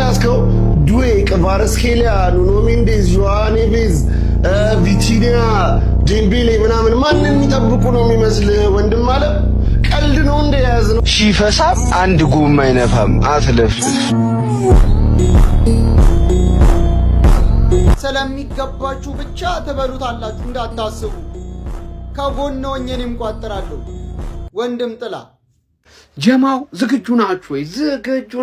ያስከው ዱዌ ክቫራትስኬሊያ ኑኖ ሜንዴዝ ጆao ኔቬዝ ቪቲኒያ ዴምቤሌ ምናምን ማንን የሚጠብቁ ነው የሚመስልህ ወንድም አለ ቀልድ ነው እንደያዝ ነው ሺፈሳ አንድ ጉም አይነፋም አትለፍልፍ ስለሚገባችሁ ብቻ ተበሉታላችሁ እንዳታስቡ ከጎን ሆኜንም ቋጥራለሁ ወንድም ጥላ ጀማው ዝግጁ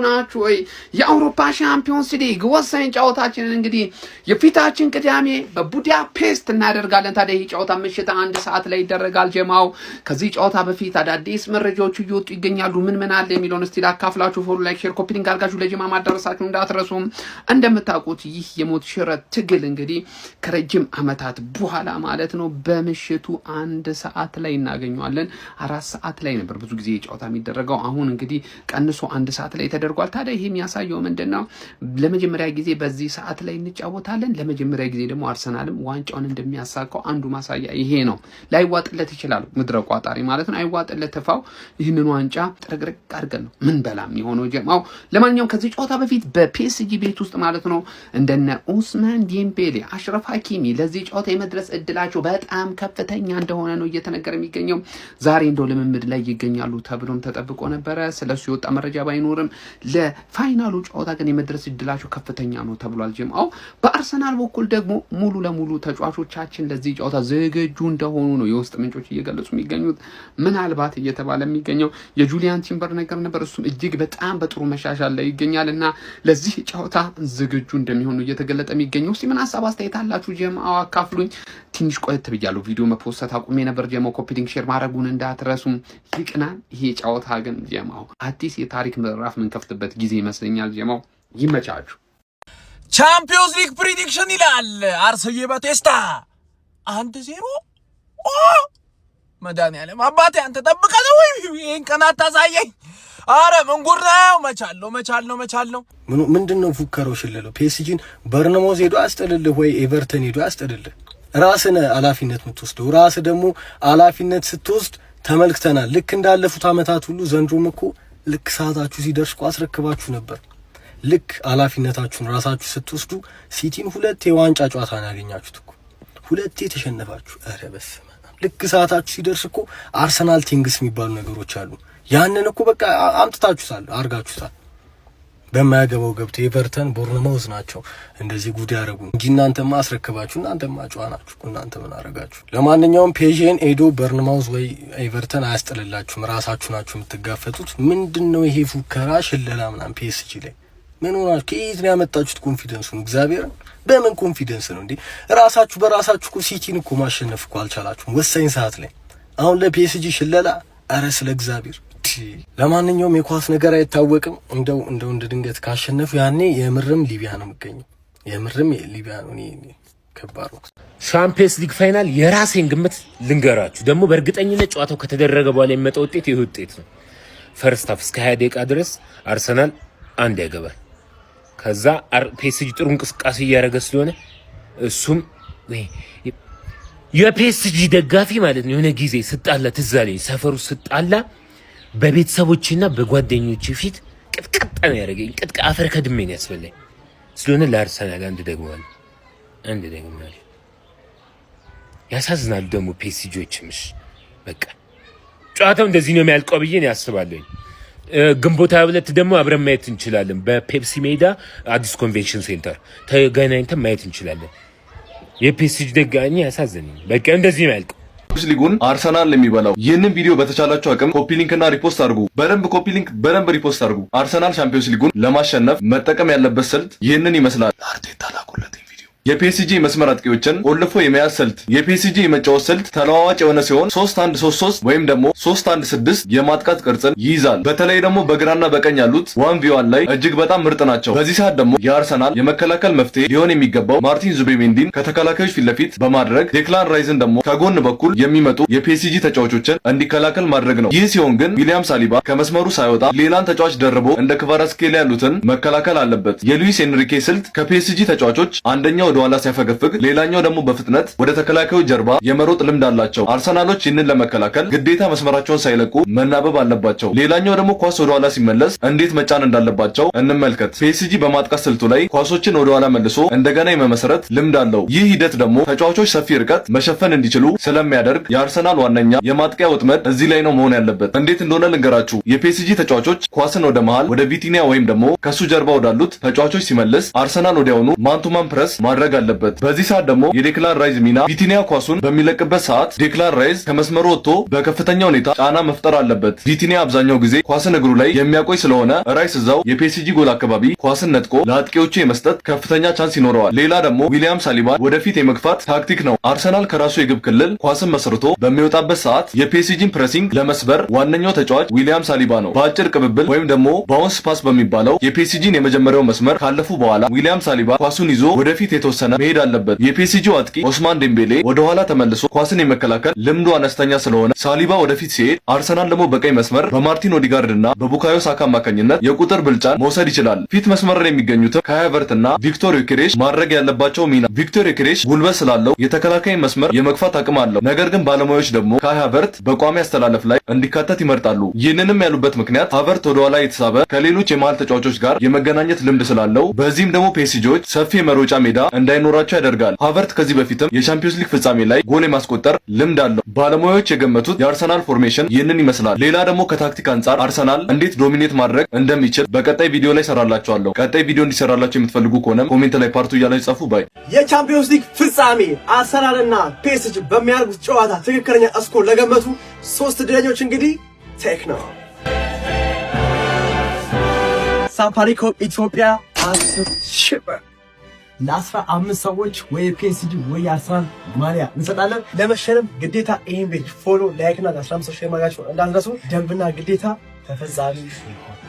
ናችሁ ወይ የአውሮፓ ሻምፒዮንስ ሊግ ወሳኝ ጨዋታችንን እንግዲህ የፊታችን ቅዳሜ በቡዳፔስት እናደርጋለን። ታዲያ ይህ ጨዋታ ምሽት 1 ሰዓት ላይ ይደረጋል። ጀማው ከዚህ ጨዋታ በፊት አዳዲስ መረጃዎች እየወጡ ይገኛሉ። ምን አለ የሚለውን እስቲ ላካፍላችሁ። ፎሎ ላይክ ሼር ኮፒ ሊንክ አድርጋችሁ ለጀማ ማዳረሳችሁ እንዳትረሱ። እንደምታውቁት ይህ የሞት ሽረት ትግል እንግዲህ ከረጅም ዓመታት በኋላ ማለት ነው በምሽቱ 1 ሰዓት ላይ እናገኘዋለን። 4 ሰዓት ላይ ነበር ብዙ ጊዜ ጨዋታ የሚደረገው አሁን እንግዲህ ቀንሶ 1 ሰዓት ላይ ተደርጓል። ታዲያ ይሄ የሚያሳየው ምንድነው? ለመጀመሪያ ጊዜ በዚህ ሰዓት ላይ እንጫወታለን። ለመጀመሪያ ጊዜ ደግሞ አርሰናልም ዋንጫውን እንደሚያሳካው አንዱ ማሳያ ይሄ ነው። ላይዋጥለት ይችላል ምድረ ቋጣሪ ማለት ነው። አይዋጥለት ተፋው ይህንን ዋንጫ ጥርግርግ አድርገን ነው ምን በላም የሆነው ጀማው። ለማንኛውም ከዚህ ጨዋታ በፊት በፒኤስጂ ቤት ውስጥ ማለት ነው እንደነ ኡስማን ዴምቤሌ፣ አሽረፍ ሀኪሚ ለዚህ ጨዋታ የመድረስ እድላቸው በጣም ከፍተኛ እንደሆነ ነው እየተነገረ የሚገኘው። ዛሬ እንደው ልምምድ ላይ ይገኛሉ ተብሎም ተጠብቆ ነበረ። ስለሱ የወጣ መረጃ ባይኖርም ለፋይናሉ ጨዋታ ግን የመድረስ እድላቸው ከፍተኛ ነው ተብሏል። ጀማው በአርሰናል በኩል ደግሞ ሙሉ ለሙሉ ተጫዋቾቻችን ለዚህ ጨዋታ ዝግጁ እንደሆኑ ነው የውስጥ ምንጮች እየገለጹ የሚገኙት። ምናልባት እየተባለ የሚገኘው የጁሊያን ቲምበር ነገር ነበር። እሱም እጅግ በጣም በጥሩ መሻሻል ላይ ይገኛልና ለዚህ ጨዋታ ዝግጁ እንደሚሆኑ እየተገለጠ የሚገኘው። እስቲ ምን ሐሳብ አስተያየት አላችሁ ጀማው? አካፍሉኝ። ትንሽ ቆየት ብያለሁ ቪዲዮ መፖስት አቁሜ ነበር። ጀማው ኮፒ ሊንክ ሼር ማድረጉን እንዳትረሱም። ይቅናል ይሄ ጨዋታ ግን ጀማው አዲስ የታሪክ ምዕራፍ ምን ከፍትበት ጊዜ ይመስለኛል። ጀማው ይመቻችሁ። ቻምፒዮንስ ሊግ ፕሪዲክሽን ይላል አርሰዬ በቴስታ 1-0 መድኃኒዓለም አባቴ አንተ ጠብቀህ ወይ ይሄን ቀናት ታሳየኝ። አረ ምን ጉድ ነው? መቻል ነው ምንድነው ፉከረው? ሽለለው ፒኤስጂን በርነሞዝ ሄዶ አስጠልልህ ወይ ኤቨርተን ሄዶ አስጠልልህ። ራስን ኃላፊነት የምትወስደው ራስ ደግሞ ኃላፊነት ስትወስድ ተመልክተናል። ልክ እንዳለፉት አመታት ሁሉ ዘንድሮም እኮ ልክ ሰዓታችሁ ሲደርስ አስረክባችሁ ነበር። ልክ ኃላፊነታችሁን ራሳችሁ ስትወስዱ ሲቲን 2 የዋንጫ ጨዋታ ነው ያገኛችሁት እኮ 2 ተሸነፋችሁ። አረ በስመ አብ። ልክ ሰዓታችሁ ሲደርስ እኮ አርሰናል ቲንግስ የሚባሉ ነገሮች አሉ። ያንን እኮ በቃ አምጥታችሁታል፣ አርጋችሁታል። በማያገባው ገብቶ ኤቨርተን ቦርነማውዝ ናቸው እንደዚህ ጉድ ያረጉ እንጂ እናንተማ አስረክባችሁ እናንተማ ጨዋናችሁ እናንተ ምን አረጋችሁ? ለማንኛውም ፔዥን ኤዶ ቦርነማውዝ ወይ ኤቨርተን አያስጥልላችሁም። ራሳችሁ ናችሁ የምትጋፈጡት። ምንድነው ይሄ ፉከራ ሽለላ ምናምን ፒኤስጂ ላይ ምን ሆናችሁ? ከየት ነው ያመጣችሁት ኮንፊደንሱን? እግዚአብሔር በምን ኮንፊደንስ ነው እንዴ? ራሳችሁ በራሳችሁ እኮ ሲቲን እኮ ማሸነፍ እኮ አልቻላችሁም ወሳኝ ሰዓት ላይ። አሁን ለፒኤስጂ ሽለላ? አረ ስለ እግዚአብሔር። ለማንኛውም የኳስ ነገር አይታወቅም። እንደው እንደ ድንገት ካሸነፉ ያኔ የምርም ሊቢያ ነው የሚገኘው። የምርም ሊቢያ ነው። ከባድ ነው። ሻምፒዮንስ ሊግ ፋይናል የራሴን ግምት ልንገራችሁ። ደግሞ በእርግጠኝነት ጨዋታው ከተደረገ በኋላ የሚመጣው ውጤት ይህ ውጤት ነው። ፈርስት ሃፍ እስከ 20 ደቂቃ ድረስ አርሰናል 1 ያገባል። ከዛ ፒኤስጂ ጥሩ እንቅስቃሴ እያደረገ ስለሆነ እሱም የፒኤስጂ ደጋፊ ማለት ነው የሆነ ጊዜ ስጣላ ትዝ አለኝ። ሰፈሩ ስጣላ በቤተሰቦችና በጓደኞች ፊት ቅጥቅጥ ነው ያደረገኝ። ቅጥቅ አፈር ከድሜ ነው ያስበላኝ። ስለሆነ ለአርሰናል አንድ ደግሟል። ያሳዝናል ደግሞ ፒኤስጂዎችምሽ በቃ ጨዋታው እንደዚህ ነው የሚያልቀው ብዬ ነው ያስባለኝ። ግንቦት 22 ደግሞ አብረን ማየት እንችላለን። በፔፕሲ ሜዳ አዲስ ኮንቬንሽን ሴንተር ተገናኝተን ማየት እንችላለን። የፒኤስጂ ደጋኝ ያሳዝናል። በቃ እንደዚህ ነው የሚያልቀው። ሊጉን አርሰናል የሚበላው። ይህንን ቪዲዮ በተቻላችሁ አቅም ኮፒ ሊንክ እና ሪፖስት አድርጉ። በደንብ ኮፒ ሊንክ፣ በደንብ ሪፖስት አድርጉ። አርሰናል ቻምፒዮንስ ሊጉን ለማሸነፍ መጠቀም ያለበት ስልት ይህንን ይመስላል። አርቴታ ላኩለት ቪዲዮ የፒኤስጂ መስመር አጥቂዎችን ቆልፎ የመያዝ ስልት። የፒኤስጂ የመጫወት ስልት ተለዋዋጭ የሆነ ሲሆን 3-1-3-3 ወይም ደግሞ 3-1-6 የማጥቃት ቅርጽን ይይዛል። በተለይ ደግሞ በግራና በቀኝ ያሉት 1v1 ላይ እጅግ በጣም ምርጥ ናቸው። በዚህ ሰዓት ደግሞ የአርሰናል የመከላከል መፍትሄ ሊሆን የሚገባው ማርቲን ዙቤሜንዲን ከተከላካዮች ፊት ለፊት በማድረግ ዴክላን ራይዝን ደግሞ ከጎን በኩል የሚመጡ የፒኤስጂ ተጫዋቾችን እንዲከላከል ማድረግ ነው። ይህ ሲሆን ግን ዊሊያም ሳሊባ ከመስመሩ ሳይወጣ ሌላን ተጫዋች ደርቦ እንደ ክቫራትስኬሊያ ያሉትን መከላከል አለበት። የሉዊስ ኤንሪኬ ስልት ከፒኤስጂ ተጫዋቾች አንደኛው ወደ ኋላ ሲያፈገፍግ፣ ሌላኛው ደግሞ በፍጥነት ወደ ተከላካዩ ጀርባ የመሮጥ ልምድ አላቸው። አርሰናሎች ይህንን ለመከላከል ግዴታ መስመራቸውን ሳይለቁ መናበብ አለባቸው። ሌላኛው ደግሞ ኳስ ወደ ኋላ ሲመለስ እንዴት መጫን እንዳለባቸው እንመልከት። ፒኤስጂ በማጥቃት ስልቱ ላይ ኳሶችን ወደ ኋላ መልሶ እንደገና የመመሰረት ልምድ አለው። ይህ ሂደት ደግሞ ተጫዋቾች ሰፊ ርቀት መሸፈን እንዲችሉ ስለሚያደርግ የአርሰናል ዋነኛ የማጥቂያ ወጥመድ እዚህ ላይ ነው መሆን ያለበት። እንዴት እንደሆነ ልንገራችሁ። የፒኤስጂ ተጫዋቾች ኳስን ወደ መሃል ወደ ቪቲኒያ ወይም ደግሞ ከሱ ጀርባ ወዳሉት ተጫዋቾች ሲመልስ አርሰናል ወዲያውኑ ማንቱማን ፕረስ ማድረግ አለበት። በዚህ ሰዓት ደግሞ የዴክላን ራይዝ ሚና ቪቲኒያ ኳሱን በሚለቅበት ሰዓት ዴክላን ራይዝ ከመስመሩ ወጥቶ በከፍተኛ ሁኔታ ጫና መፍጠር አለበት። ቪቲኒያ አብዛኛው ጊዜ ኳስን እግሩ ላይ የሚያቆይ ስለሆነ ራይስ እዛው የፒኤስጂ ጎል አካባቢ ኳስን ነጥቆ ለአጥቂዎቹ የመስጠት ከፍተኛ ቻንስ ይኖረዋል። ሌላ ደግሞ ዊሊያም ሳሊባ ወደፊት የመግፋት ታክቲክ ነው። አርሰናል ከራሱ የግብ ክልል ኳስን መስርቶ በሚወጣበት ሰዓት የፒኤስጂን ፕሬሲንግ ለመስበር ዋነኛው ተጫዋች ዊሊያም ሳሊባ ነው። በአጭር ቅብብል ወይም ደግሞ ባውንስ ፓስ በሚባለው የፒኤስጂን የመጀመሪያው መስመር ካለፉ በኋላ ዊሊያም ሳሊባ ኳሱን ይዞ ወደፊት የተወሰነ መሄድ አለበት። የፒኤስጂው አጥቂ ኦስማን ዴምቤሌ ወደ ኋላ ተመልሶ ኳስን የመከላከል ልምዱ አነስተኛ ስለሆነ ሳሊባ ወደፊት ሲሄድ አርሰናል ደግሞ በቀኝ መስመር በማርቲን ኦዲጋርድ እና በቡካዮ ሳካ አማካኝነት የቁጥር ብልጫን መውሰድ ይችላል። ፊት መስመር ላይ የሚገኙት ካይ ሃቨርትዝ እና ቪክቶር ዮኬሬሽ ማድረግ ያለባቸው ሚና ቪክቶር ዮኬሬሽ ጉልበት ስላለው የተከላካይ መስመር የመግፋት አቅም አለው። ነገር ግን ባለሙያዎች ደግሞ ካይ ሃቨርትዝ በቋሚ አስተላለፍ ላይ እንዲካተት ይመርጣሉ። ይህንንም ያሉበት ምክንያት ሃቨርትዝ ወደ ኋላ የተሳበ ከሌሎች የመሃል ተጫዋቾች ጋር የመገናኘት ልምድ ስላለው፣ በዚህም ደግሞ ፒኤስጂዎች ሰፊ የመሮጫ ሜዳ እንዳይኖራቸው ያደርጋል። ሃቨርትዝ ከዚህ በፊትም የቻምፒዮንስ ሊግ ፍጻሜ ላይ ጎል የማስቆጠር ልምድ አለው። ባለሙያዎች የገመቱት የአርሰናል ፎርሜሽን ይህንን ይመስላል። ሌላ ደግሞ ከታክቲክ አንጻር አርሰናል እንዴት ዶሚኔት ማድረግ እንደሚችል በቀጣይ ቪዲዮ ላይ ሰራላችኋለሁ። ቀጣይ ቪዲዮ እንዲሰራላችሁ የምትፈልጉ ከሆነ ኮሜንት ላይ ፓርቱ እያላችሁ ጻፉ። ባይ የቻምፒዮንስ ሊግ ፍጻሜ አርሰናልና ፒኤስጂ በሚያደርጉት ጨዋታ ትክክለኛ ስኮር ለገመቱ 3 ድለኞች እንግዲህ ቴክ ነው። ሳፋሪኮም ኢትዮጵያ 10 ሺህ ብር ለ15 ሰዎች ወይ ፒኤስጂ ወይ አርሰናል ማሊያ እንሰጣለን። ለመሸለም ግዴታ ይሄን ፔጅ ፎሎ፣ ላይክ እና 15 ሼር ማድረጋችሁ እንዳትረሱ። ደንብና ግዴታ ተፈጻሚ ይሆናል።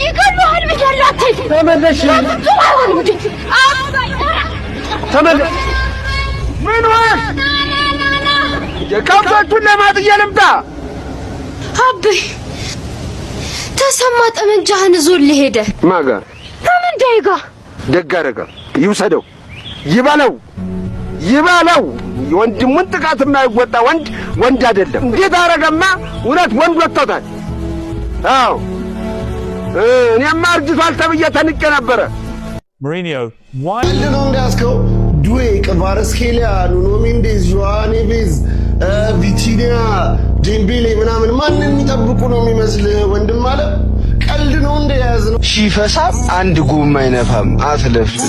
ይገባል ብቻላት ተመለሽ ተመለሽ። ምን ሆነ? የከብቶቹን ለማጥያ ልምጣ። አቤ ተሰማ ጠመንጃህን ዞልህ ሄደ። ማጋ ከመንዳይ ጋር ደግ አደረገ። ይውሰደው፣ ይበለው፣ ይበለው። የወንድሙን ጥቃት የማይወጣ ወንድ አይደለም። እንዴት አደረገማ? እውነት ወንድ ወጥቶታል። አዎ እኔማ አርጅቷል ተብዬ ተንቄ ነበረ። ሞሪኒዮ ዋንድ ነው እንዳስከው ዱዌ ክቫራትስኬሊያ፣ ኑኖ ሜንዴዝ፣ ጆዋ ኔቬዝ፣ ቪቲኒያ፣ ዴምቤሌ ምናምን ማንን የሚጠብቁ ነው የሚመስልህ? ወንድም አለ ቀልድ ነው እንደያዝ ነው። ሺፈሳም አንድ ጉም አይነፋም። አትለፍልፍ።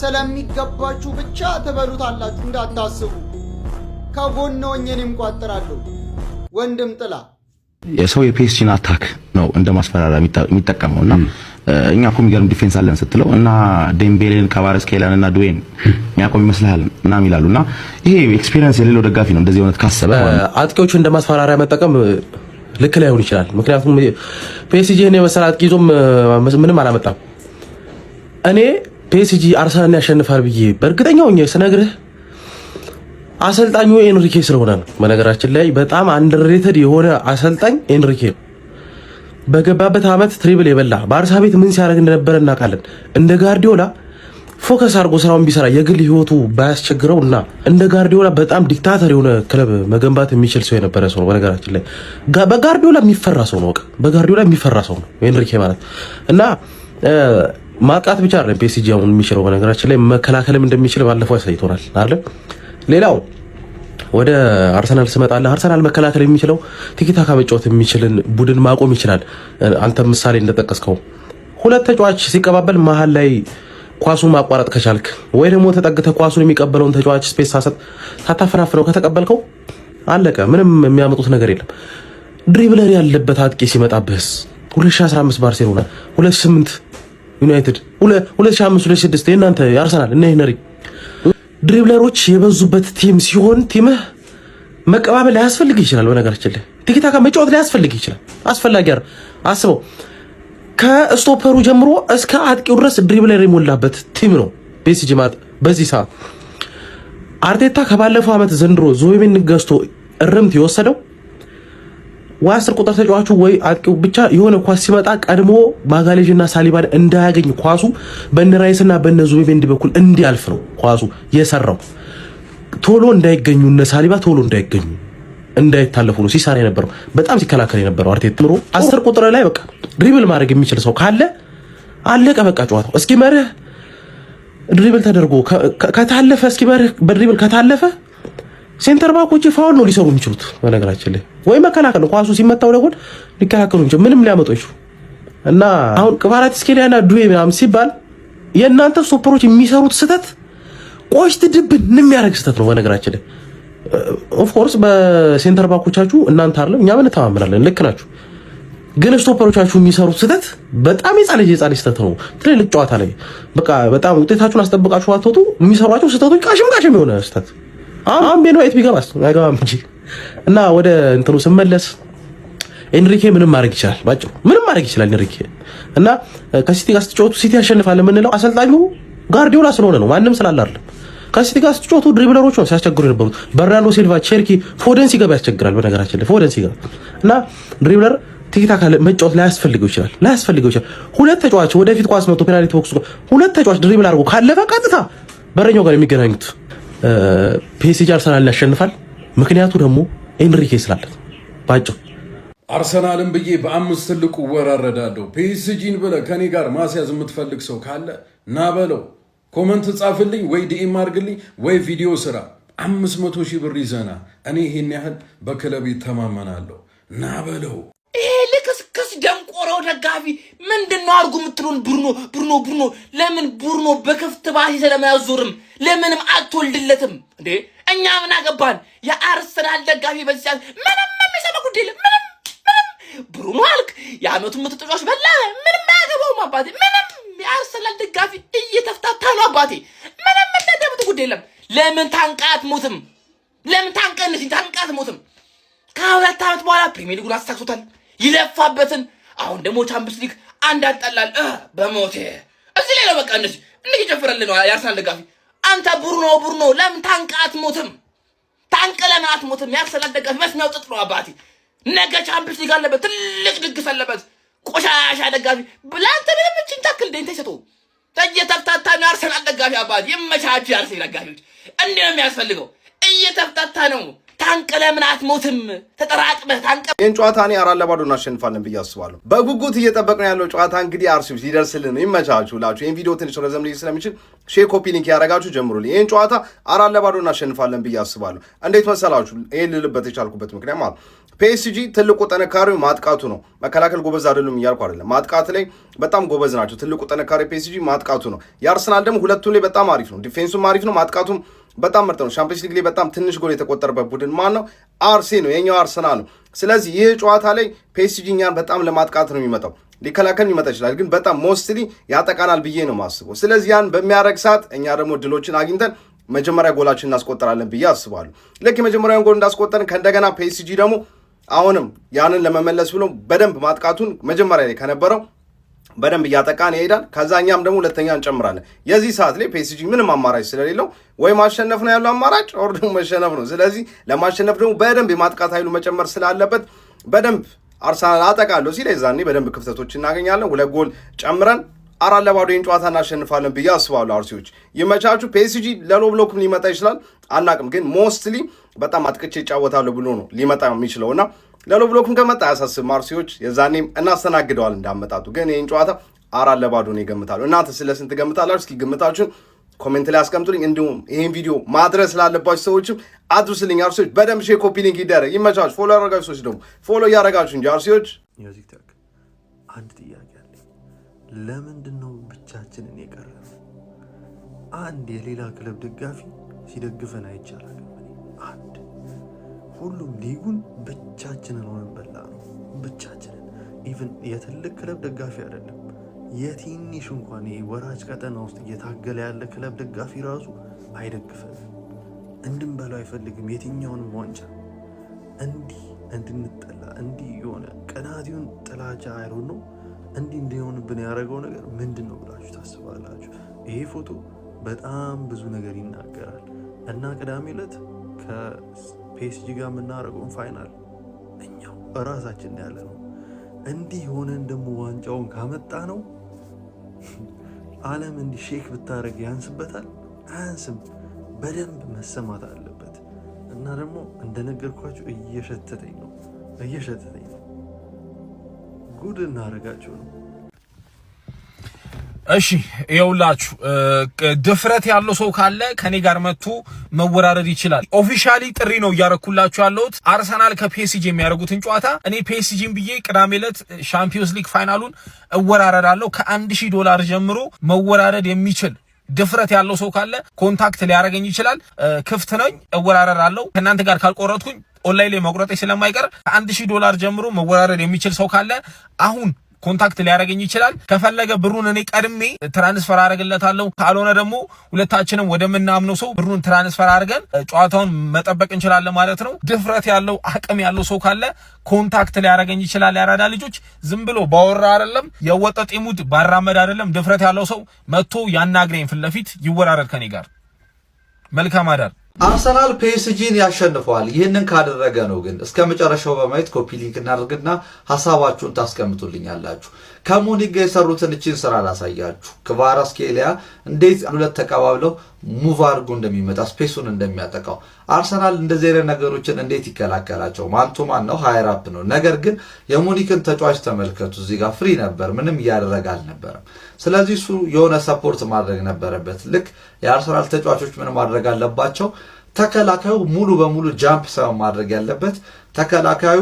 ስለሚገባችሁ ብቻ ትበሉታላችሁ እንዳታስቡ። ከጎን ሆኜ እኔም ቋጥራለሁ። ወንድም ጥላ የሰው የፒኤስጂን አታክ ነው እንደ ማስፈራሪያ የሚጠቀመውና እኛ እኮ የሚገርም ዲፌንስ አለን ስትለው እና ዴምቤሌን ክቫራትስኬሊያን እና ዱዌን የሚያቆም ይመስልሃል ምናምን ይላሉና ይሄ ኤክስፒሪየንስ የሌለው ደጋፊ ነው እንደዚህ አይነት ካሰበ አጥቂዎቹ እንደ ማስፈራሪያ መጠቀም ልክ ላይሆን ይችላል። ምክንያቱም ፒኤስጂ እኔ መሰለ አጥቂ ይዞም ምንም አላመጣም። እኔ ፒኤስጂ አርሰናልን ያሸንፋል ብዬ በእርግጠኛው ስነግርህ አሰልጣኙ ኤንሪኬ ስለሆነ ነው። በነገራችን ላይ በጣም አንደርሬትድ የሆነ አሰልጣኝ ኤንሪኬ በገባበት አመት ትሪብል የበላ ባርሳ ቤት ምን ሲያደርግ እንደነበረ እናውቃለን። እንደ ጋርዲዮላ ፎከስ አድርጎ ስራውን ቢሰራ የግል ህይወቱ ባያስቸግረው እና እንደ ጋርዲዮላ በጣም ዲክታተር የሆነ ክለብ መገንባት የሚችል ሰው የነበረ ሰው ነው። በነገራችን ላይ በጋርዲዮላ የሚፈራ ሰው ነው። በጋርዲዮላ የሚፈራ ሰው ነው ኤንሪኬ ማለት እና ማጥቃት ብቻ አይደለም ፒኤስጂ አሁን የሚችለው። በነገራችን ላይ መከላከልም እንደሚችል ባለፈው ያሳይቶናል አይደል? ሌላው ወደ አርሰናል ስመጣለህ አርሰናል መከላከል የሚችለው ቲኪታካ መጫወት የሚችልን ቡድን ማቆም ይችላል። አንተ ምሳሌ እንደጠቀስከው ሁለት ተጫዋች ሲቀባበል መሃል ላይ ኳሱን ማቋረጥ ከቻልክ ወይ ደግሞ ተጠግተህ ኳሱን የሚቀበለውን ተጫዋች ስፔስ ሳታፈናፍነው ከተቀበልከው አለቀ። ምንም የሚያመጡት ነገር የለም። ድሪብለር ያለበት አጥቂ ሲመጣብህስ 2015 ባርሴሎና፣ 2008 ዩናይትድ፣ 2005 2006 የእናንተ የአርሰናል እነ ሄነሪ ድሪብለሮች የበዙበት ቲም ሲሆን ቲምህ መቀባበል ሊያስፈልግ ይችላል። በነገራችን ላይ ቲኪታካ መጫወት ሊያስፈልግ ይችላል። አስፈላጊ አይደል? አስበው ከስቶፐሩ ጀምሮ እስከ አጥቂው ድረስ ድሪብለር የሞላበት ቲም ነው ፒኤስጂ ማለት። በዚህ ሰዓት አርቴታ ከባለፈው አመት ዘንድሮ ዙቢሜንዲን ገዝቶ እርምት የወሰደው ወይ 10 ቁጥር ተጫዋቹ ወይ አጥቂው ብቻ የሆነ ኳስ ሲመጣ ቀድሞ ማጋሌዥና ሳሊባን እንዳያገኝ ኳሱ በነራይስና በነዙቤንዲ በኩል እንዲያልፍ ነው ኳሱ የሰራው። ቶሎ እንዳይገኙ እነ ሳሊባ ቶሎ እንዳይገኙ እንዳይታለፉ ነው ሲሳራ የነበረው በጣም ሲከላከል የነበረው አርቴታ። 10 ቁጥር ላይ በቃ ድሪብል ማድረግ የሚችል ሰው ካለ አለቀ በቃ ጨዋታው። እስኪ መርህ ድሪብል ተደርጎ ከታለፈ እስኪ መርህ በድሪብል ከታለፈ ሴንተር ባኮች ፋውል ነው ሊሰሩ የሚችሉት በነገራችን ላይ ወይ መከላከል ነው። ኳሱ ሲመታው ደግሞ ሊከላከሉ እንጂ ምንም ሊያመጡ ይችላል። እና አሁን ክቫራትስኬሊያና ዱዌ ምናምን ሲባል የእናንተ ስቶፐሮች የሚሰሩት ስህተት ቆሽት ድብን የሚያደርግ ስህተት ነው በነገራችን ላይ። ኦፍ ኮርስ በሴንተር ባኮቻችሁ እናንተ አይደለም እኛ ምን ተማመናለን፣ ልክ ናችሁ። ግን ስቶፐሮቻችሁ የሚሰሩት ስህተት በጣም የጻለጅ ስህተት ነው። ትልልቅ ጨዋታ ላይ በቃ በጣም ውጤታችሁን አስጠብቃችሁ አትወጡ የሚሰሯቸው ስህተቶች ቃሽም የሆነ ስህተት አሁን ቤኖ ኤት ቢገባስ አይገባም እንጂ። እና ወደ እንትኑ ስመለስ ኤንሪኬ ምንም ማድረግ ይችላል፣ ባጭሩ ምንም ማድረግ ይችላል ኤንሪኬ። እና ከሲቲ ጋር ስትጫወቱ ሲቲ ያሸንፋል የምንለው አሰልጣኙ ጋርዲዮላ ስለሆነ ነው፣ ማንም ስላለ አይደለም። ከሲቲ ጋር ስትጫወቱ ድሪብለሮች ነው ሲያስቸግሩ የነበሩት። በርናርዶ ሲልቫ፣ ቼርኪ፣ ፎደን ሲገባ ያስቸግራል በነገራችን ላይ ፎደን ሲገባ እና ድሪብለር ቲክታክ መጫወት ላያስፈልገው ይችላል። ሁለት ተጫዋች ወደፊት ኳስ መጥቶ ፔናልቲ ቦክስ ሁለት ተጫዋች ድሪብል አድርጎ ካለፈ ቀጥታ በረኛው ጋር የሚገናኙት ፒኤስጂ አርሰናልን ያሸንፋል። ምክንያቱ ደግሞ ኤንሪኬ ስላለ ባጭሩ። አርሰናልን ብዬ በ5 ትልቁ ወራረዳለሁ። ፒኤስጂን ብለህ ከኔ ጋር ማስያዝ የምትፈልግ ሰው ካለ ና በለው፣ ኮመንት ጻፍልኝ፣ ወይ ዲኤም አድርግልኝ፣ ወይ ቪዲዮ ስራ። 500,000 ብር ይዘና እኔ ይሄን ያህል በክለብ ይተማመናለሁ። ና በለው። ይሄ ልክስክስ ደንቆሮ ደጋፊ ምንድነው አርጉ የምትሉን? ቡርኖ ለምን ቡርኖ በክፍት ባሲ ስለማያዞርም ለምንም አትወልድለትም እንዴ? እኛ ምን አገባን? የአርሰናል ደጋፊ በዚያ ምንም የሚሰማ ጉዳይ የለም። ምንም ቡርኖ አልክ የአመቱ ምትጥቆሽ በላ ምንም አያገባውም አባቴ። ምንም የአርሰናል ደጋፊ እየተፍታታ ነው አባቴ። ምንም እንደደምት ጉዳይ የለም። ለምን ታንቃት ሞትም? ለምን ታንቃት ሞትም? ከ2 ዓመት በኋላ ፕሪሚየር ሊጉን አሳክቶታል ይለፋበትን። አሁን ደግሞ ቻምፒየንስ ሊግ አንድ አጣላል በሞቴ እዚህ ላይ ነው በቃ እንደዚህ እየጨፈረልን ነው የአርሰናል ደጋፊ። አንተ ቡርኖ ለምን ታንቃት ሞትም? ታንቀ ለምን አትሞትም? የአርሰናል ደጋፊ መስሚያው ጥጥ ነው አባቴ። ነገ ቻምፒየንስ ሊግ አለበት፣ ትልቅ ድግስ አለበት። ቆሻሻ ደጋፊ ብላንተ ምንም እቺን ታክል ደንተ ይሰጡ እየተፍታታ ነው የአርሰናል ደጋፊ አባቴ። ይመቻችሁ የአርሰናል ደጋፊዎች፣ እንዴ ነው የሚያስፈልገው። እየተፍታታ ነው። ታንቀ ለምን አትሞትም? ተጠራቅመህ ታንቀ። ይህን ጨዋታ እኔ 4-0 እናሸንፋለን ብዬ አስባለሁ። በጉጉት እየጠበቅን ያለው ጨዋታ እንግዲህ አርሲዎች ሊደርስልን ይመቻችሁ ላችሁ። ይህን ቪዲዮ ትንሽ ረዘም ሊል ስለሚችል ሼር፣ ኮፒ ሊንክ ያደረጋችሁ ጀምሩልኝ። ይህን ጨዋታ 4-0 እናሸንፋለን ብዬ አስባለሁ። እንዴት መሰላችሁ? ይህን ልልበት የቻልኩበት ምክንያት ማለት ፒኤስጂ ትልቁ ጥንካሬው ማጥቃቱ ነው። መከላከል ጎበዝ አይደሉም እያልኩ አይደለም። ማጥቃት ላይ በጣም ጎበዝ ናቸው። ትልቁ ጥንካሬ ፒኤስጂ ማጥቃቱ ነው። የአርሰናል ደግሞ ሁለቱም ላይ በጣም አሪፍ ነው። ዲፌንሱም አሪፍ ነው፣ ማጥቃቱም በጣም ምርጥ ነው። ሻምፒዮንስ ሊግ ላይ በጣም ትንሽ ጎል የተቆጠረበት ቡድን ማን ነው? አርሴ ነው፣ የኛው አርሰናል ነው። ስለዚህ ይህ ጨዋታ ላይ ፒኤስጂ እኛን በጣም ለማጥቃት ነው የሚመጣው። ሊከላከል ሊመጣ ይችላል፣ ግን በጣም ሞስትሊ ያጠቃናል ብዬ ነው ማስበው። ስለዚህ ያን በሚያደርግ ሰዓት እኛ ደግሞ ድሎችን አግኝተን መጀመሪያ ጎላችን እናስቆጠራለን ብዬ አስባለሁ። ልክ የመጀመሪያውን ጎል እንዳስቆጠርን ከእንደገና ፒኤስጂ ደግሞ አሁንም ያንን ለመመለስ ብሎ በደንብ ማጥቃቱን መጀመሪያ ላይ ከነበረው በደንብ እያጠቃን ይሄዳል። ከዛኛም ደግሞ ሁለተኛ እንጨምራለን። የዚህ ሰዓት ላይ ፒኤስጂ ምንም አማራጭ ስለሌለው ወይ ማሸነፍ ነው ያለው አማራጭ፣ ኦር ደግሞ መሸነፍ ነው። ስለዚህ ለማሸነፍ ደግሞ በደንብ የማጥቃት ኃይሉ መጨመር ስላለበት በደንብ አርሰናል አጠቃለሁ ሲል የዛኔ በደንብ ክፍተቶች እናገኛለን። 2 ጎል ጨምረን 4-0 ይህን ጨዋታ እናሸንፋለን ብዬ አስባለሁ። አርሲዎች ይመቻችሁ። ፒኤስጂ ለሎ ብሎክም ሊመጣ ይችላል አናቅም፣ ግን ሞስትሊ በጣም አጥቅቼ ይጫወታሉ ብሎ ነው ሊመጣ የሚችለውና ለሎ ብሎክም ከመጣ አያሳስብም። አርሲዎች የዛኔም እናስተናግደዋል እንዳመጣጡ። ግን ይህን ጨዋታ 4-0 ነው ይገምታሉ። እናንተ ስለ ስንት ገምታላችሁ? እስኪ ግምታችሁን ኮሜንት ላይ አስቀምጡልኝ። እንዲሁም ይህን ቪዲዮ ማድረስ ላለባችሁ ሰዎችም አድርሱልኝ። አርሲዎች በደንብ ሼር፣ ኮፒ ሊንክ ይደረግ። ይመቻችሁ። ፎሎ ያደረጋችሁ ሰዎች ደግሞ ፎሎ እያደረጋችሁ እንጂ አርሲዎች። ቲክቶክ አንድ ጥያቄ አለኝ። ለምንድን ነው ብቻችንን የቀረን? አንድ የሌላ ክለብ ደጋፊ ሲደግፈን አይቻላል። አንድ ሁሉም ሊጉን ብቻችንን ሆነን በላ ነው። ብቻችንን ኢቭን የትልቅ ክለብ ደጋፊ አይደለም፣ የትንሽ እንኳን ወራጅ ቀጠና ውስጥ እየታገለ ያለ ክለብ ደጋፊ ራሱ አይደግፈን፣ እንድንበላው አይፈልግም። የትኛውንም ዋንጫ እንዲህ እንድንጠላ እንዲህ የሆነ ቅናቲውን ጥላቻ አይሮን ነው እንዲህ እንዲሆንብን ያደረገው ነገር ምንድን ነው ብላችሁ ታስባላችሁ? ይሄ ፎቶ በጣም ብዙ ነገር ይናገራል። እና ቅዳሜ ዕለት ከፒኤስጂ ጋር የምናደርገውን ፋይናል እኛው ራሳችን ያለ ነው። እንዲህ ሆነን ደግሞ ዋንጫውን ካመጣ ነው ዓለም እንዲህ ሼክ ብታረግ ያንስበታል? አያንስም። በደንብ መሰማት አለበት። እና ደግሞ እንደነገርኳችሁ እየሸተተኝ ነው። ጉድ እናደርጋችሁ ነው። እሺ ይኸውላችሁ ድፍረት ያለው ሰው ካለ ከኔ ጋር መጥቶ መወራረድ ይችላል። ኦፊሻሊ ጥሪ ነው እያረኩላችሁ ያለሁት። አርሰናል ከፒኤስጂ የሚያደርጉትን ጨዋታ እኔ ፒኤስጂን ብዬ ቅዳሜ ዕለት ሻምፒዮንስ ሊግ ፋይናሉን እወራረዳለሁ። $1000 ጀምሮ መወራረድ የሚችል ድፍረት ያለው ሰው ካለ ኮንታክት ሊያደርገኝ ይችላል። ክፍት ነኝ፣ እወራረዳለሁ። ከእናንተ ጋር ካልቆረጥኩኝ ኦንላይን ላይ መቁረጤ ስለማይቀር $1000 ጀምሮ መወራረድ የሚችል ሰው ካለ አሁን ኮንታክት ሊያደርገኝ ይችላል። ከፈለገ ብሩን እኔ ቀድሜ ትራንስፈር አደርግለታለሁ። ካልሆነ ደግሞ ሁለታችንም ወደምናምነው ሰው ብሩን ትራንስፈር አድርገን ጨዋታውን መጠበቅ እንችላለን ማለት ነው። ድፍረት ያለው አቅም ያለው ሰው ካለ ኮንታክት ሊያደርገኝ ይችላል። ያራዳ ልጆች ዝም ብሎ ባወራ አይደለም የወጠጥ ሙድ ባራመድ አይደለም። ድፍረት ያለው ሰው መጥቶ ያናግረኝ፣ ፊት ለፊት ይወራረድ ከኔ ጋር። መልካም አዳር። አርሰናል ፒኤስጂን ያሸንፈዋል። ይህንን ካደረገ ነው ግን እስከ መጨረሻው በማየት ኮፒ ሊንክ እናደርግና ሐሳባችሁን ታስቀምጡልኛላችሁ። ከሙኒክ ጋር የሰሩትን እቺን ስራ ላሳያችሁ። ክቫራትስኬሊያ እንዴት ሁለት ተቀባብለው ሙቭ አድርጎ እንደሚመጣ ስፔሱን እንደሚያጠቃው አርሰናል እንደዚህ አይነት ነገሮችን እንዴት ይከላከላቸው? ማንቱማን ነው፣ ሃየር አፕ ነው። ነገር ግን የሙኒክን ተጫዋች ተመልከቱ። እዚህ ጋር ፍሪ ነበር፣ ምንም እያደረገ አልነበረም። ስለዚህ እሱ የሆነ ሰፖርት ማድረግ ነበረበት። ልክ የአርሰናል ተጫዋቾች ምን ማድረግ አለባቸው? ተከላካዩ ሙሉ በሙሉ ጃምፕ ሳይሆን ማድረግ ያለበት ተከላካዩ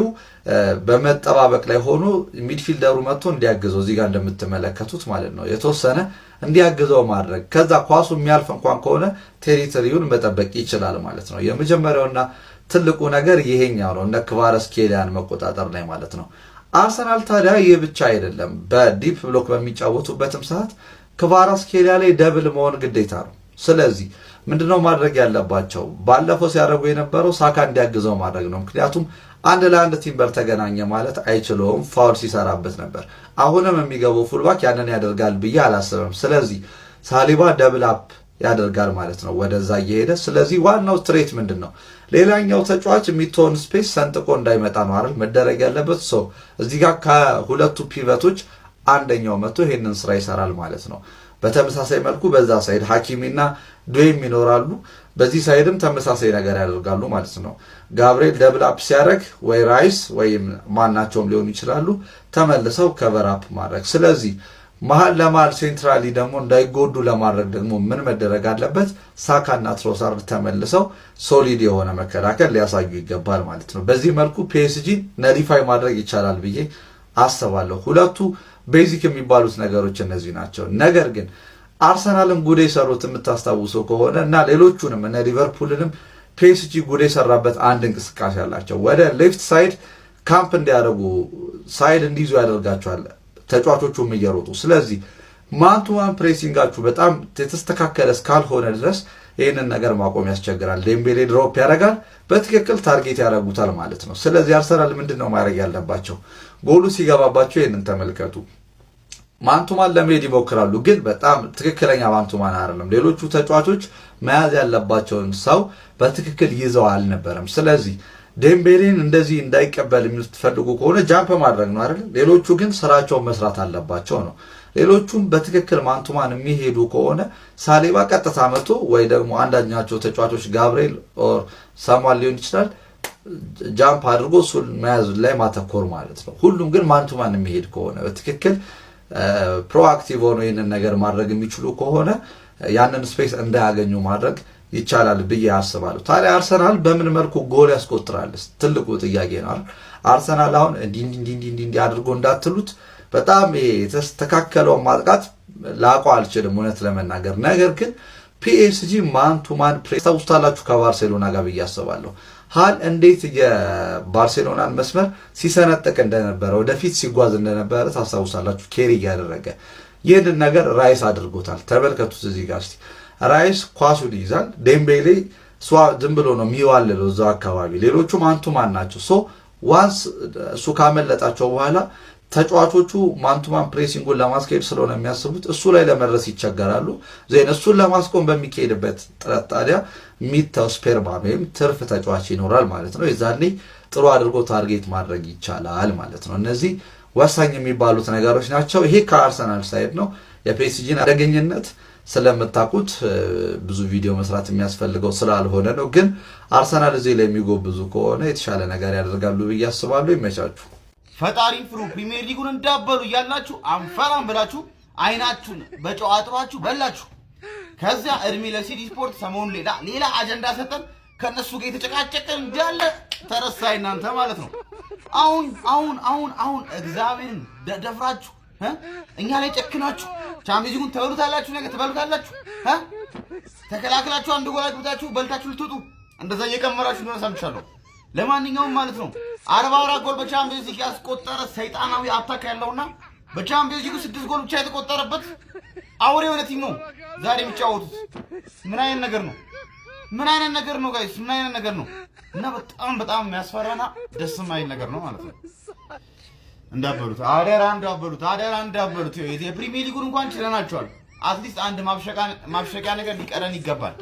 በመጠባበቅ ላይ ሆኖ ሚድፊልደሩ መጥቶ እንዲያግዘው እዚህ ጋር እንደምትመለከቱት ማለት ነው የተወሰነ እንዲያግዘው ማድረግ። ከዛ ኳሱ የሚያልፍ እንኳን ከሆነ ቴሪቶሪውን መጠበቅ ይችላል ማለት ነው። የመጀመሪያውና ትልቁ ነገር ይሄኛው ነው፣ እነ ክቫራትስኬሊያን መቆጣጠር ላይ ማለት ነው። አርሰናል ታዲያ ይህ ብቻ አይደለም። በዲፕ ብሎክ በሚጫወቱበትም ሰዓት ክቫራትስኬሊያ ላይ ደብል መሆን ግዴታ ነው። ስለዚህ ምንድነው ማድረግ ያለባቸው? ባለፈው ሲያደርጉ የነበረው ሳካ እንዲያግዘው ማድረግ ነው። ምክንያቱም አንድ ለአንድ ቲምበር ተገናኘ ማለት አይችለውም፣ ፋውል ሲሰራበት ነበር። አሁንም የሚገባው ፉልባክ ያንን ያደርጋል ብዬ አላስብም። ስለዚህ ሳሊባ ደብል አፕ ያደርጋል ማለት ነው ወደዛ እየሄደ። ስለዚህ ዋናው ትሬት ምንድን ነው? ሌላኛው ተጫዋች የሚትሆን ስፔስ ሰንጥቆ እንዳይመጣ ነው አይደል መደረግ ያለበት። ሰው እዚህ ጋር ከሁለቱ ፒቨቶች አንደኛው መጥቶ ይሄንን ስራ ይሰራል ማለት ነው። በተመሳሳይ መልኩ በዛ ሳይድ ሐኪሚና ዱዌም ይኖራሉ። በዚህ ሳይድም ተመሳሳይ ነገር ያደርጋሉ ማለት ነው። ጋብሪኤል ደብል አፕ ሲያደርግ ወይ ራይስ ወይም ማናቸውም ሊሆኑ ይችላሉ ተመልሰው ከቨር አፕ ማድረግ። ስለዚህ መሀል ለመሀል ሴንትራሊ ደግሞ እንዳይጎዱ ለማድረግ ደግሞ ምን መደረግ አለበት? ሳካና ትሮሳርድ ተመልሰው ሶሊድ የሆነ መከላከል ሊያሳዩ ይገባል ማለት ነው። በዚህ መልኩ ፒኤስጂ ነሊፋይ ማድረግ ይቻላል ብዬ አስባለሁ። ሁለቱ ቤዚክ የሚባሉት ነገሮች እነዚህ ናቸው። ነገር ግን አርሰናልን ጉዴ ሰሩት የምታስታውሰው ከሆነ እና ሌሎቹንም እነ ሊቨርፑልንም ፒኤስጂ ጉዴ ሰራበት አንድ እንቅስቃሴ አላቸው። ወደ ሌፍት ሳይድ ካምፕ እንዲያደርጉ ሳይድ እንዲይዙ ያደርጋቸዋል ተጫዋቾቹም እየሮጡ። ስለዚህ ማንቱማን ፕሬሲንጋችሁ በጣም የተስተካከለ እስካልሆነ ድረስ ይህንን ነገር ማቆም ያስቸግራል። ዴምቤሌ ድሮፕ ያደርጋል፣ በትክክል ታርጌት ያደርጉታል ማለት ነው። ስለዚህ አርሰናል ምንድነው ማድረግ ያለባቸው? ጎሉ ሲገባባቸው ይህንን ተመልከቱ። ማንቱማን ለመሄድ ይሞክራሉ፣ ግን በጣም ትክክለኛ ማንቱማን አይደለም። ሌሎቹ ተጫዋቾች መያዝ ያለባቸውን ሰው በትክክል ይዘው አልነበረም። ስለዚህ ዴምቤሌን እንደዚህ እንዳይቀበል የምትፈልጉ ከሆነ ጃምፕ ማድረግ ነው አይደል? ሌሎቹ ግን ስራቸውን መስራት አለባቸው ነው። ሌሎቹም በትክክል ማንቱማን የሚሄዱ ከሆነ ሳሊባ ቀጥታ መቶ ወይ ደግሞ አንዳኛቸው ተጫዋቾች ጋብሪኤል ኦር ሳሙኤል ሊሆን ይችላል ጃምፕ አድርጎ እሱን መያዝ ላይ ማተኮር ማለት ነው። ሁሉም ግን ማንቱማን የሚሄድ ከሆነ በትክክል ፕሮአክቲቭ ሆኖ ይህንን ነገር ማድረግ የሚችሉ ከሆነ ያንን ስፔስ እንዳያገኙ ማድረግ ይቻላል ብዬ አስባለሁ። ታዲያ አርሰናል በምን መልኩ ጎል ያስቆጥራል? ትልቁ ጥያቄ ነው። አርሰናል አሁን እንዲህ አድርጎ እንዳትሉት በጣም የተስተካከለው ማጥቃት ላቆ አልችልም እውነት ለመናገር። ነገር ግን ፒኤስጂ ማን ቱ ማን ፕሬስ ታውስታላችሁ ከባርሴሎና ጋር ብዬ አስባለሁ። ሃል እንዴት የባርሴሎናን መስመር ሲሰነጥቅ እንደነበረ ወደፊት ሲጓዝ እንደነበረ ታስታውሳላችሁ። ኬሪ ያደረገ ይህንን ነገር ራይስ አድርጎታል። ተመልከቱት እዚህ ጋር እስቲ ራይስ ኳሱን ይይዛል። ዴምቤሌ ዝም ብሎ ነው የሚዋልለው እዛው አካባቢ። ሌሎቹ ማንቱማን ናቸው። ሶ ዋንስ እሱ ካመለጣቸው በኋላ ተጫዋቾቹ ማንቱማን ፕሬሲንጉን ለማስኬድ ስለሆነ የሚያስቡት እሱ ላይ ለመድረስ ይቸገራሉ። ዜን እሱን ለማስቆም በሚካሄድበት ጥረት ታዲያ ሚታው ስፔርማን ወይም ትርፍ ተጫዋች ይኖራል ማለት ነው። የዛኔ ጥሩ አድርጎ ታርጌት ማድረግ ይቻላል ማለት ነው። እነዚህ ወሳኝ የሚባሉት ነገሮች ናቸው። ይሄ ከአርሰናል ሳይድ ነው። የፒኤስጂን አደገኝነት ስለምታውቁት ብዙ ቪዲዮ መስራት የሚያስፈልገው ስላልሆነ ነው። ግን አርሰናል እዚህ ላይ የሚጎብዙ ከሆነ የተሻለ ነገር ያደርጋሉ ብዬ አስባለሁ። ይመቻችሁ። ፈጣሪ ፍሩ። ፕሪሚየር ሊጉን እንዳበሉ እያላችሁ አንፈራም ብላችሁ አይናችሁን በጨዋታችሁ በላችሁ። ከዚያ እድሜ ለሲዲ ስፖርት ሰሞኑን ሌላ አጀንዳ ሰጠን። ከነሱ ጋር የተጨቃጨቀን እንዳለ ተረሳይ እናንተ ማለት ነው። አሁን እግዚአብሔርን ደፍራችሁ እኛ ላይ ጨክናችሁ ቻምፒየንስ ሊጉን ተበሉታላችሁ፣ ነገ ተበሉታላችሁ። ተከላክላችሁ አንድ ጎል አግብታችሁ በልታችሁ ልትወጡ እንደዛ እየቀመራችሁ እንደሆነ ሰምቻለሁ። ለማንኛውም ማለት ነው 44 ጎል በቻምፒየንስ ሊግ ያስቆጠረ ሰይጣናዊ አታክ ያለውና በቻምፒየንስ ሊጉ 6 ጎል ብቻ የተቆጠረበት አውሬ የሆነ ቲም ነው ዛሬ የሚጫወቱት። ምን አይነት ነገር ነው? ምን አይነት ነገር ነው ጋይስ? ምን አይነት ነገር ነው? እና በጣም የሚያስፈራና ደስ የማይል ነገር ነው ማለት ነው። እንዳበሉት አደራ እንዳበሉት የፕሪሚየር ሊጉን እንኳን ችለናቸዋል። አትሊስት አንድ ማብሸቂያ ነገር ሊቀረን ይገባል።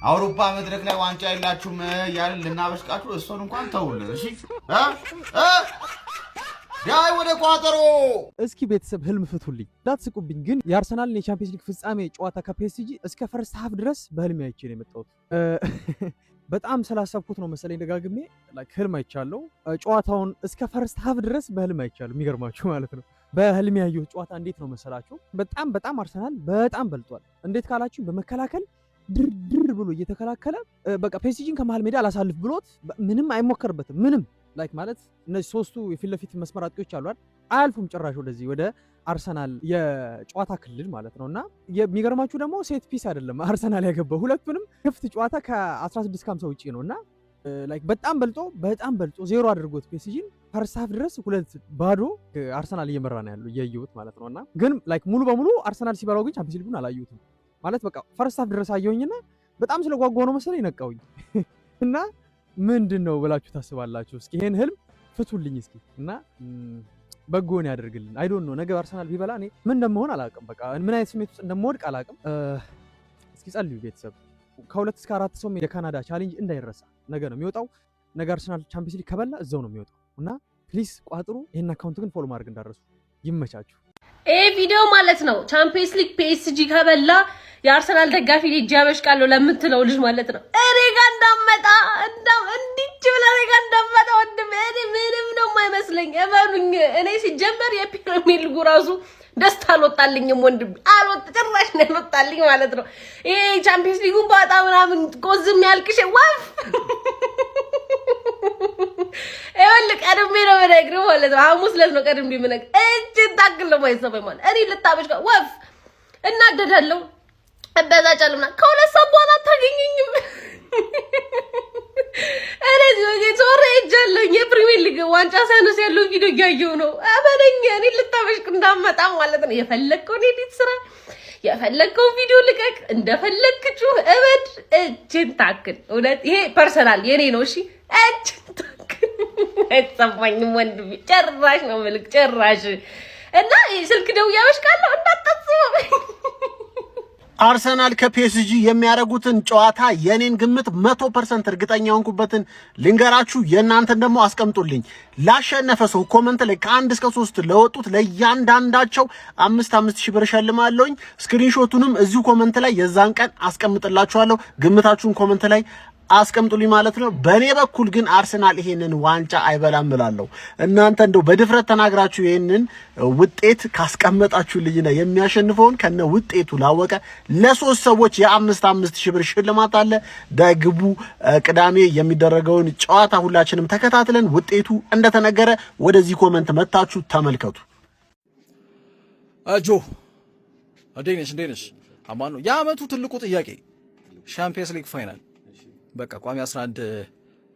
አውሮፓ መድረክ ላይ ዋንጫ የላችሁም ያልን ልናበሽቃችሁ እሱን እንኳን ተውልን። እሺ ዳይ ወደ ቋጠሮ። እስኪ ቤተሰብ ህልም ፍቱልኝ፣ እንዳትስቁብኝ። ግን የአርሰናልን የቻምፒየንስ ሊግ ፍጻሜ ጨዋታ ከፒኤስጂ እስከ ፈርስት ሃፍ ድረስ በህልሜ አይቼ ነው የመጣሁት። በጣም ስላሰብኩት ነው መሰለኝ ደጋግሜ ህልም አይቻለሁ። ጨዋታውን እስከ ፈርስት ሃፍ ድረስ በህልም አይቻለሁ። የሚገርማችሁ ማለት ነው። በህልሜ ያየሁት ጨዋታ እንዴት ነው መሰላችሁ? በጣም አርሰናል በጣም በልጧል። እንዴት ካላችሁ በመከላከል ድር ብሎ እየተከላከለ በቃ ፒኤስጂን ከመሃል ሜዳ አላሳልፍ ብሎት ምንም አይሞከርበትም። ምንም ማለት እነዚህ ሶስቱ የፊት ለፊት መስመር አጥቂዎች አሏል አያልፉም ጭራሽ ወደዚህ ወደ አርሰናል የጨዋታ ክልል ማለት ነውና የሚገርማችሁ ደግሞ ሴት ፒስ አይደለም አርሰናል ያገባው ሁለቱንም ክፍት ጨዋታ ከ16:50 ውጪ ነውና በጣም በልጦ ዜሮ አድርጎት ፒኤስጂን ፈርስት ሃፍ ድረስ 2-0 አርሰናል እየመራ ነው ያለው እያየሁት ማለት ነውና ግን ሙሉ በሙሉ አርሰናል ሲበላው ግን ቻምፒየንስ ሊጉን አላየሁትም ማለት በቃ ፈርስት ሃፍ ድረስ አየሁኝና በጣም ስለጓጓው ነው መሰለኝ ነቃውኝ እና ምንድነው ብላችሁ ታስባላችሁ? እስኪ ይሄን ህልም ፍቱልኝ እስኪ እና በጎን ያደርግልን። አይ ዶንት ኖ ነገ አርሰናል ቢበላ እኔ ምን እንደምሆን አላውቅም። በቃ ምን አይነት ስሜት ውስጥ እንደምወድቅ አላውቅም። እስኪ ጸልዩ ቤተሰብ። ከ2 እስከ 4 ሰው የካናዳ ቻሌንጅ እንዳይረሳ። ነገ ነው የሚወጣው። ነገ አርሰናል ቻምፒየንስ ሊግ ከበላ እዛው ነው የሚወጣው እና ፕሊዝ ቋጥሩ። ይሄን አካውንት ግን ፎሎ ማድረግ እንዳረሱ። ይመቻችሁ። ይሄ ቪዲዮ ማለት ነው ቻምፒየንስ ሊግ ፒኤስጂ ከበላ የአርሰናል ደጋፊ ልጅ ያበሽቃለሁ ለምትለው ልጅ ማለት ነው እኔ ጋር እንዳመጣ እንዲች ብላ እኔ ጋር እንዳመጣ ወንድም እኔ ምንም ነው የማይመስለኝ። እመኑኝ እኔ ሲጀመር የፕሪሚየር ሊጉ ራሱ ደስታ አልወጣልኝም ወንድም ጭራሽ ነው ያልወጣልኝ ማለት ነው። ይሄ ቻምፒየንስ ሊጉን ባጣ ምናምን ቆዝም ያልቅሽ ወፍ ይኸውልህ ቀድሜ ነው የምነግርህ ማለት ነው። ሐሙስ ዕለት ነው ቀድሜ የምነግርህ እጅን ታክል ነው የማይሰማኝ ማለት እኔ ልታበሽቃ ወፍ እናደዳለሁ እበዛጫለሁና ከሁለት ሰዓት በኋላ አታገኘኝም። እኔ ዞሬ ሄጃለሁ የፕሪሚየር ሊግ ዋንጫ ሳይነስ ያለው ቪዲዮ እያየሁ ነው። አመነኝ እኔ ልታበሽቅ እንዳመጣ ማለት ነው። የፈለግከውን ኤዲት ስራ፣ የፈለግከው ቪዲዮ ልቀቅ፣ እንደፈለግክ ጩህ፣ እበድ፣ እጅን ታክል። እውነት ይሄ ፐርሰናል የኔ ነው። እሺ እጅን ታክል አይሰማኝም ወንድሜ ጭራሽ ነው የምልህ ጭራሽ። እና ስልክ ደውዬ አበሽቃለሁ እንዳታስበው። አርሰናል ከፒኤስጂ የሚያደርጉትን ጨዋታ የኔን ግምት 100% እርግጠኛ ሆንኩበትን ልንገራችሁ። የእናንተን ደግሞ አስቀምጡልኝ። ላሸነፈ ሰው ኮመንት ላይ ከ1 እስከ 3 ለወጡት ለእያንዳንዳቸው 5,000 ብር እሸልማለሁኝ። ስክሪንሾቱንም እዚሁ ኮመንት ላይ የዛን ቀን አስቀምጥላችኋለሁ። ግምታችሁን ኮመንት ላይ አስቀምጡልኝ ማለት ነው። በኔ በኩል ግን አርሰናል ይሄንን ዋንጫ አይበላም እላለሁ። እናንተ እንደው በድፍረት ተናግራችሁ ይሄንን ውጤት ካስቀመጣችሁልኝና የሚያሸንፈውን ከነ ውጤቱ ላወቀ ለ3 ሰዎች የ5,000 ብር ሽልማት አለ። ደግቡ ቅዳሜ የሚደረገውን ጨዋታ ሁላችንም ተከታትለን ውጤቱ እንደተነገረ ወደዚህ ኮመንት መታችሁ ተመልከቱ። አጆ እንዴነሽ አማኑ የዓመቱ ትልቁ ጥያቄ ሻምፒየንስ ሊግ ፋይናል በቃ ቋሚ 11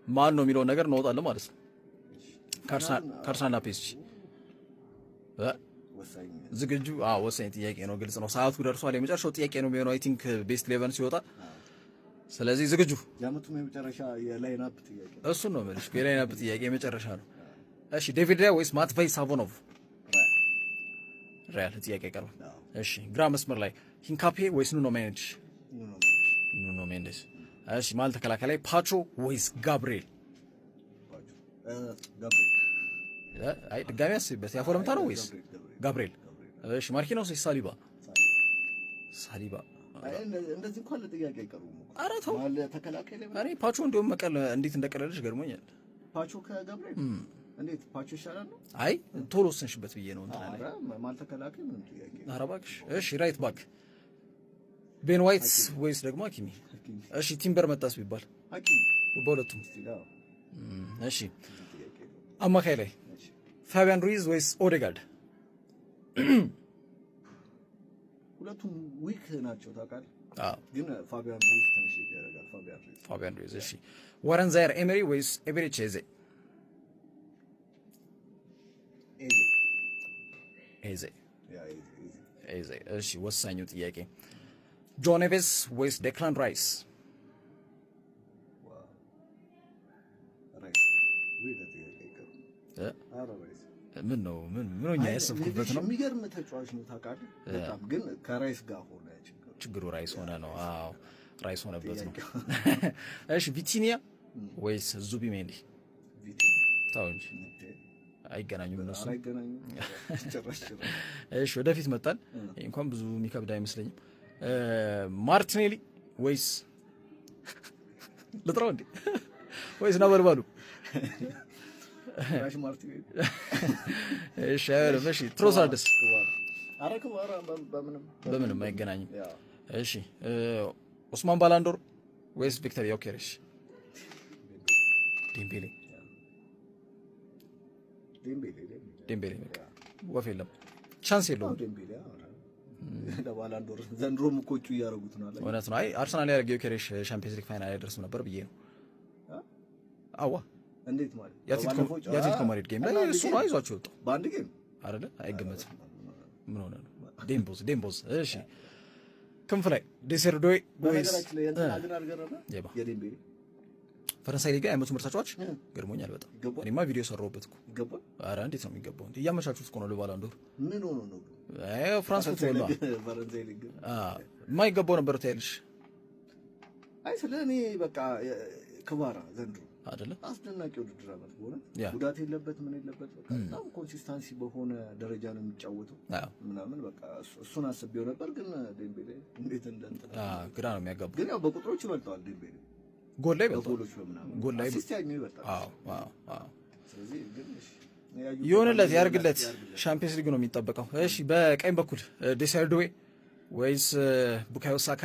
ማን ነው የሚለው ነገር እንወጣለን ማለት ነው። ከአርሰናልና ፒኤስጂ ዝግጁ? ወሳኝ ጥያቄ ነው። ግልጽ ነው። ሰዓቱ ደርሷል። የመጨረሻው ጥያቄ ነው የሚሆነው አይ ቲንክ ቤስት 11 ሲወጣ። ስለዚህ ዝግጁ? የዓመቱ የመጨረሻ የላይን አፕ ጥያቄ እሱን ነው ማለት ነው። የላይን አፕ ጥያቄ የመጨረሻ ነው። እሺ ዴቪድ ራያ ወይስ ማትቬይ ሳቮኖቭ? ሪያል ጥያቄ ቀርቧል። እሺ ግራ መስመር ላይ ሂንካፔ ወይስ ኑኖ ሜንዴስ? ኑኖ ሜንዴስ። እሺ ማል ተከላካይ ላይ ፓቾ ወይስ ጋብሪኤል? ገብርኤል አይ ድጋሚ አስቢበት ያፎረምታ ነው ወይስ ጋብርኤል እሺ ማርኪኖስ ወይስ ሳሊባ እንደዚህ እንኳን ለጥያቄ አይቀርቡም ኧረ ተው ማለት ተከላካይ ላይ እኔ ፓቾ እንደውም መቀል እንዴት እንደቀለለሽ ገርሞኛል ፓቾ ከጋብርኤል እንዴት ፓቾ ይሻላል ነው አይ ቶሎ ወሰንሽበት ብዬ ነው እንትን አረ ማለት ተከላካይ ምን ጥያቄ ኧረ እባክሽ እሺ ራይት ባክ ቤን ዋይት ወይስ ደግሞ ሀኪሚ እሺ ቲምበር መጣስ ቢባል ሀኪሚ በሁለቱም እሺ አማካይ ላይ ፋቢያን ሩይዝ ወይስ ኦዴጋርድ ሁለቱም ዊክ ናቸው ታውቃለህ ግን ፋቢያን ሩይዝ ትንሽ ይደረጋል ፋቢያን ሩይዝ እሺ ዋረን ዛየር ኤመሪ ወይስ ኤቤሬቺ ኤዜ እሺ ወሳኙ ጥያቄ ጆን ኔቬስ ወይስ ዴክላን ራይስ ምን ነው ምን ሆኛ ያሰብኩበት ነው የሚገርም ተጫዋች ነው ታውቃለህ በጣም ግን ከራይስ ጋር ሆነ ችግሩ ራይስ ሆነ ነው አዎ ራይስ ሆነበት ነው እሺ ቪቲኒያ ወይስ ዙቢሜንዲ ታው እንጂ አይገናኙም እነሱ እሺ ወደፊት መጣን እንኳን ብዙ የሚከብድ አይመስለኝም ማርቲኔሊ ወይስ ለጥራው እንዴ ወይስ ነበልባሉ ራሽ ማርቲኔሊ እሺ እሺ ትሮሳርድስ አረከባራ በምንም አይገናኝም እሺ ኡስማን ባላንዶር ወይስ ቪክተር ዮኬሬሽ ዴምቤሌ ወፍ የለም ቻንስ የለውም ዴምቤሌ ለባላንዶር ዘንድሮም እኮ እጩ እያደረጉት ነው አለ እውነት ነው አይ አርሰናል ያደረገው ዮኬሬሽ ቻምፒየንስ ሊግ ፋይናል አይደርስም ነበር ብዬ ነው አዋ እንዴት ማለት የአትሌቲኮ ማድሪድ ጌም ላይ እሱ ነው አይዟቸው ወጣው በአንድ ጌም አይደለ አይገመትም ምን ሆነ ነው ዴምቦዝ እሺ ክንፍ ላይ ዴሰርዶይ ወይስ የዴምቤሌ ፈረንሳይ ሊጋ ያመጡ ምርጥ ተጫዋች ገርሞኛል በጣም እኔማ ቪዲዮ ሰራሁበት እኮ ይገባል ኧረ እንዴት ነው የሚገባው እንዴ እያመቻቹት እኮ ነው ለባላንዶር ምን ሆኖ ነው ፍራንስ ፉትቦል ነው ፈረንሳይ ሊግ የማይገባው ነበር ታያለሽ አይ ስለኔ በቃ ክባራ ዘንድሮ አይደለ አስደናቂ ውድድር አመት ሆነ ጉዳት የለበት ምን የለበት በቃ በጣም ኮንሲስተንሲ በሆነ ደረጃ ነው የሚጫወተው ምናምን በቃ እሱን አስቤው ነበር ግን ዴምቤሌ እንዴት እንደንተ ግራ ነው የሚያጋባው ግን ያው በቁጥሮች ይበልጣል ዴምቤሌ ጎል ላይ ጎል ላይ ሲስተያኙ ይበልጣል ስለዚህ ግን ይሆንለት ያርግለት ሻምፒየንስ ሊግ ነው የሚጠበቀው እሺ በቀኝ በኩል ዴሰርዶዌ ወይስ ቡካዮ ሳካ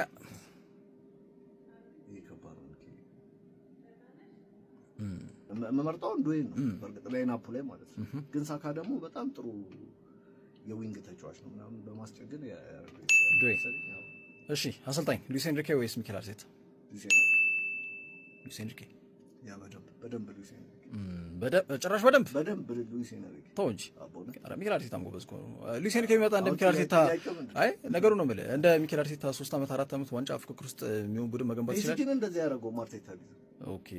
መመርጣው ዱዌን ነው በርግጥ ላይ ናፖሊ ማለት ነው ግን ሳካ ደግሞ በጣም ጥሩ የዊንግ ተጫዋች ነው ምናምን በማስጨገን ዱዌ እሺ አሰልጣኝ ሉዊስ ኤንሪኬ ወይስ ሚኬል አርቴታ ሉዊስ ኤንሪኬ ያ በደንብ ሉዊስ ኤንሪኬ ጭራሽ በደንብ ሉዊስ ኤንሪኬ ተው እንጂ ኧረ ሚኬል አርቴታም ጎበዝ እኮ ሉዊስ ኤንሪኬ የሚመጣ እንደ ሚኬል አርቴታ አይ ነገሩ ነው የምልህ እንደ ሚኬል አርቴታ 3 ዓመት 4 ዓመት ዋንጫ ፍክክር ውስጥ የሚሆን ቡድን መገንባት ይችላል ግን እንደዚህ ያደረገው አርቴታ ኦኬ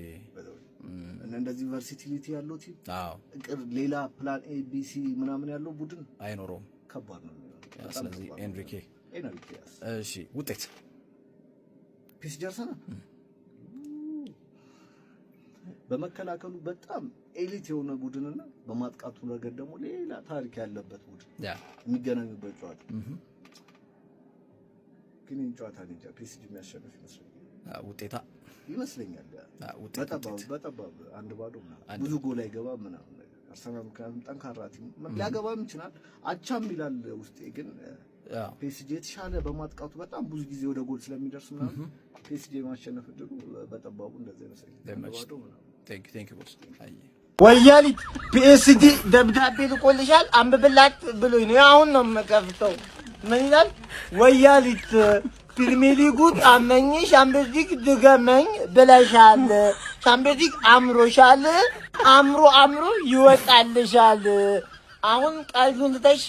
እንደዚህ ቨርሲቲሊቲ ያለው ቲም ሌላ ፕላን ኤ ቢ ሲ ምናምን ያለው ቡድን አይኖረውም ከባድ ነው ስለዚህ ኤንሪኬ እሺ ውጤት ፒስ ጀርሰና በመከላከሉ በጣም ኤሊት የሆነ ቡድንና በማጥቃቱ ረገድ ደግሞ ሌላ ታሪክ ያለበት ቡድን የሚገናኙበት ጨዋታ ግን ጨዋታ እንጃ ፒኤስጂ የሚያሸንፍ ይመስለኛል ውጤታ ይመስለኛል በጠባብ አንድ ባዶ ብዙ ጎል አይገባ ምናምን አርሰናል ምክንያቱም ጠንካራ ቲም ሊያገባም ይችላል አቻም ይላል ውስጤ ግን ፒኤስጂ የተሻለ በማጥቃቱ በጣም ብዙ ጊዜ ወደ ጎል ስለሚደርስ ምናምን ፒኤስጂ ማሸነፍ እድሉ በጠባቡ እንደዚህ ይመስለኛል ቴንክ ዩ ቦስ ወያሊት ፒኤስጂ ደብዳቤ ልቆልሻል አንብብላት ብሎኝ ነው አሁን ነው የምከፍተው ምን ይላል ወያሊት ፕሪሚየር ሊጉ አመኝሽ ሻምፒዮንስ ሊግ ድገመኝ ብለሻል ሻምፒዮንስ ሊግ አምሮሻል አምሮ ይወጣልሻል አሁን ቀልዱን ትተሽ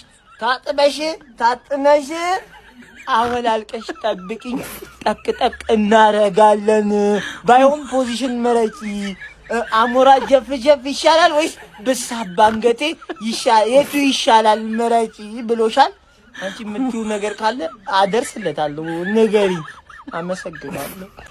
ታጥነሽ አወላልቀሽ ጠብቂኝ ጠቅ እናረጋለን ባይሆን ፖዚሽን መረጪ አሞራ ጀፍ ይሻላል ወይስ በሳባ አንገቴ የቱ ይሻላል መረጪ ብሎሻል አንቺ የምትይው ነገር ካለ አደርስለታለሁ ንገሪ አመሰግናለሁ